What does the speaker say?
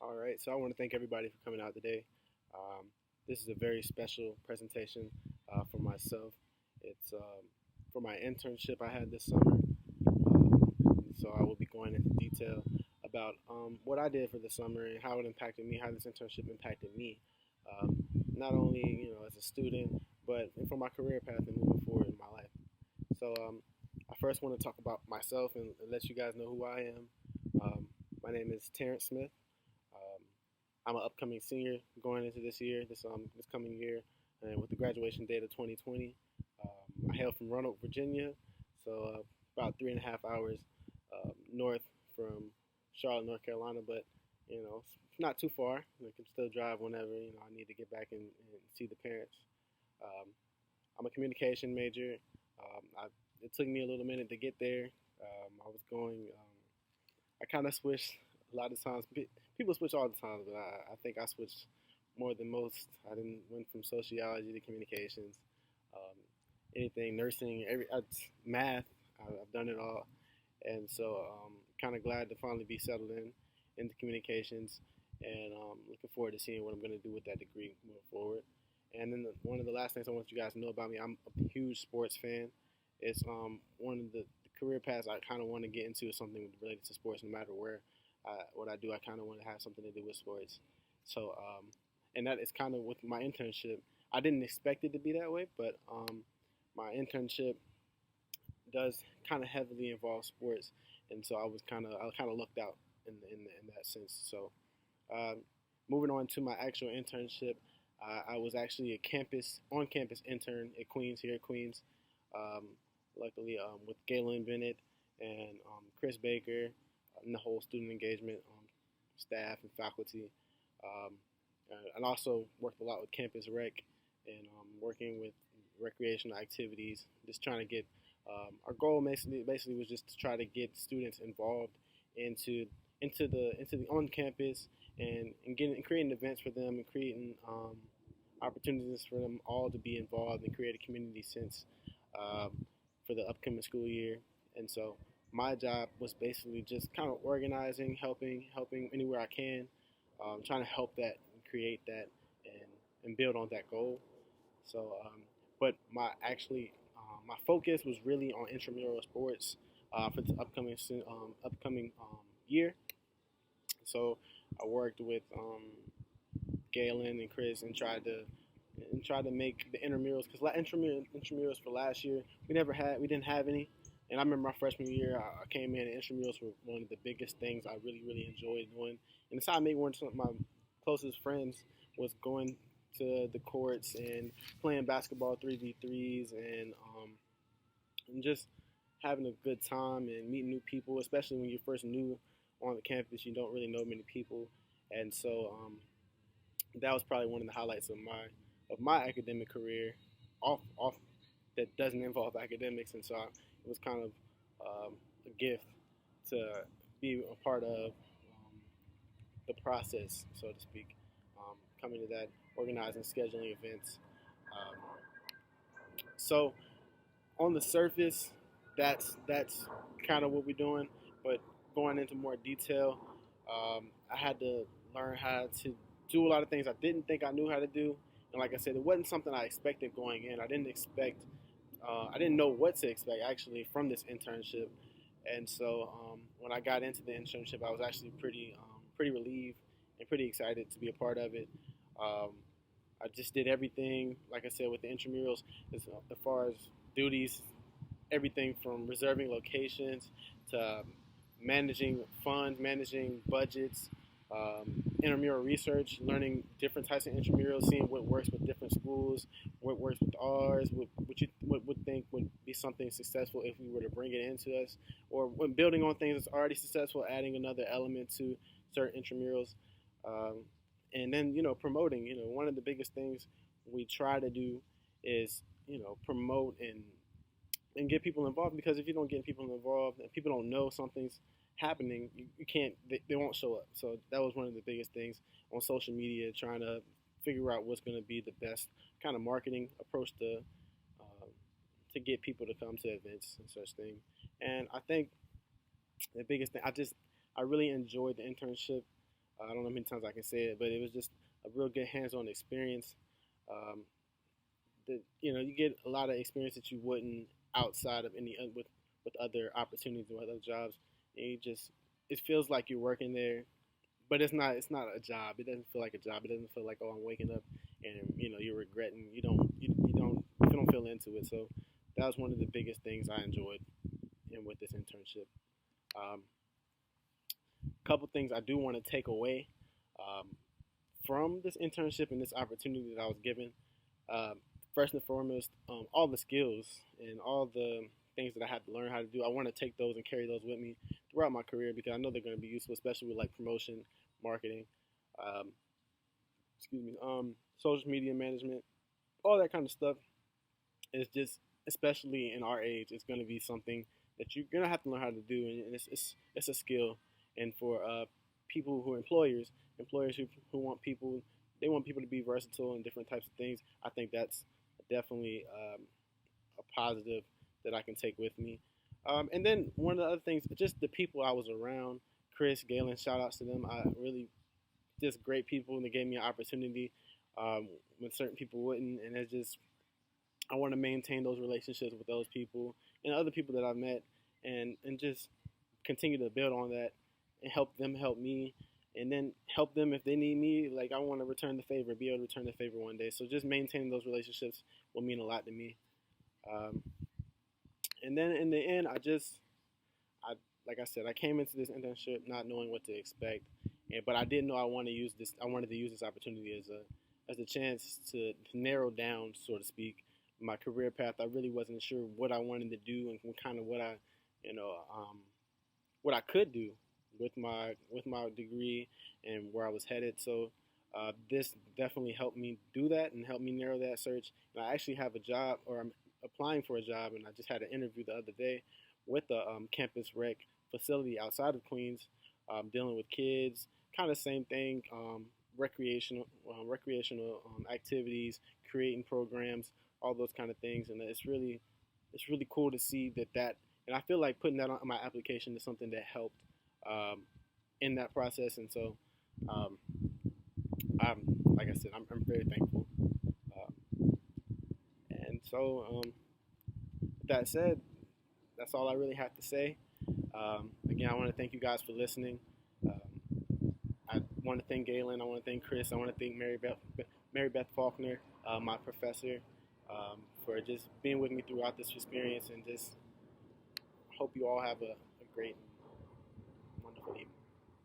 All right, so I want to thank everybody for coming out today. Um, this is a very special presentation for myself. It's for my internship I had this summer. So I will be going into detail about what I did for the summer and how it impacted me, how this internship impacted me, um, not only as a student, but for my career path and moving forward in my life. So I first want to talk about myself and let you guys know who I am. My name is Terrance Smith. Um, I'm an upcoming senior going into this coming year, and with the graduation date of 2020. I hail from Roanoke, Virginia, so about 3.5 hours north from Charlotte, North Carolina. But it's not too far. I can still drive whenever I need to get back and see the parents. Um, I'm a communication major. It took me a little minute to get there. I was going. I kind of switched a lot of times. People switch all the time, but I think I switched more than most. I didn't went from sociology to communications, um, anything nursing, math. I've done it all, and so kind of glad to finally be settled into communications, and looking forward to seeing what I'm going to do with that degree moving forward. And then one of the last things I want you guys to know about me, I'm a huge sports fan. It's one of the career paths I kind of want to get into is something related to sports. No matter what I do, I kind of want to have something to do with sports. So, and that is kind of with my internship. I didn't expect it to be that way, but my internship does kind of heavily involve sports, and so I kind of lucked out in that sense. So, um, moving on to my actual internship, I was actually a campus on campus intern at Queens here at Queens. Um, Luckily, with Galen Bennett and Chris Baker and the whole student engagement staff and faculty. Um, and also worked a lot with Campus Rec and working with recreational activities, just trying to get our goal basically was just to try to get students involved into into the on campus and getting and creating events for them and creating opportunities for them all to be involved and create a community sense for the upcoming school year. And so my job was basically just kind of organizing, helping anywhere I can, trying to help that and create that and build on that goal. So, but my focus was really on intramural sports for the upcoming year. So I worked with Galen and Chris and tried to make the intramurals because intramurals for last year we didn't have any. And I remember my freshman year, I came in and intramurals were one of the biggest things I really enjoyed doing. And it's how I made one of my closest friends was going to the courts and playing basketball 3v3s and just having a good time and meeting new people, especially when you're first new on the campus. You don't really know many people, and so that was probably one of the highlights of my academic career, off that doesn't involve academics, and so it was kind of a gift to be a part of the process, so to speak, coming to that, organizing, scheduling events. Um, so on the surface, that's kind of what we're doing, but going into more detail, I had to learn how to do a lot of things I didn't think I knew how to do. And like I said, it wasn't something I expected going in. I didn't know what to expect actually from this internship. And so when I got into the internship, I was actually pretty relieved and pretty excited to be a part of it. Um, I just did everything, like I said, with the intramurals as far as duties, everything from reserving locations to managing funds, managing budgets, intramural research, learning different types of intramurals, seeing what works with different schools, what works with ours, what you would think would be something successful if we were to bring it into us, or when building on things that's already successful, adding another element to certain intramurals, and then promoting. One of the biggest things we try to do is promote and get people involved, because if you don't get people involved and people don't know something's happening, you can't, they won't show up. So that was one of the biggest things on social media, trying to figure out what's going to be the best kind of marketing approach to get people to come to events and such thing. And I think the biggest thing, I really enjoyed the internship. I don't know how many times I can say it, but it was just a real good hands-on experience. Um, that you get a lot of experience that you wouldn't outside of any with other opportunities and with other jobs, and it feels like you're working there, but it's not a job. It doesn't feel like a job. It doesn't feel like, oh, I'm waking up and you're regretting. You don't feel into it. So that was one of the biggest things I enjoyed in with this internship. Um, Couple things I do want to take away um, from this internship and this opportunity that I was given. Um, First and foremost, all the skills and all the things that I had to learn how to do, I want to take those and carry those with me throughout my career because I know they're going to be useful, especially with like promotion, marketing, um, social media management, all that kind of stuff. Is just, especially in our age, it's going to be something that you're going to have to learn how to do, and it's a skill. And for people who are employers who want people, they want people to be versatile in different types of things. I think that's definitely a positive that I can take with me. And then one of the other things, just the people I was around, Chris, Galen, shout outs to them. I really just great people, and they gave me an opportunity when certain people wouldn't, and it's just I want to maintain those relationships with those people and other people that I've met, and just continue to build on that and help them help me, and then help them if they need me. Like I want to return the favor, be able to return the favor one day. So just maintaining those relationships will mean a lot to me. Um, and then in the end, I like I said, I came into this internship not knowing what to expect, but I did know I wanted to use this. I wanted to use this opportunity as a chance to narrow down, so to speak, my career path. I really wasn't sure what I wanted to do and kind of you know, um, what I could do with my degree and where I was headed. So this definitely helped me do that and helped me narrow that search. And I actually have a job, or I'm applying for a job, and I just had an interview the other day with a campus rec facility outside of Queens, dealing with kids. Kind of same thing, recreational activities, creating programs, all those kind of things, and it's really cool to see that and I feel like putting that on my application is something that helped um, in that process. And so, um, I'm like I said, I'm very thankful. And so, with that said, that's all I really have to say. Again, I want to thank you guys for listening. Um, I want to thank Galen. I want to thank Chris. I want to thank Mary Beth Faulkner, my professor, for just being with me throughout this experience, and just hope you all have a great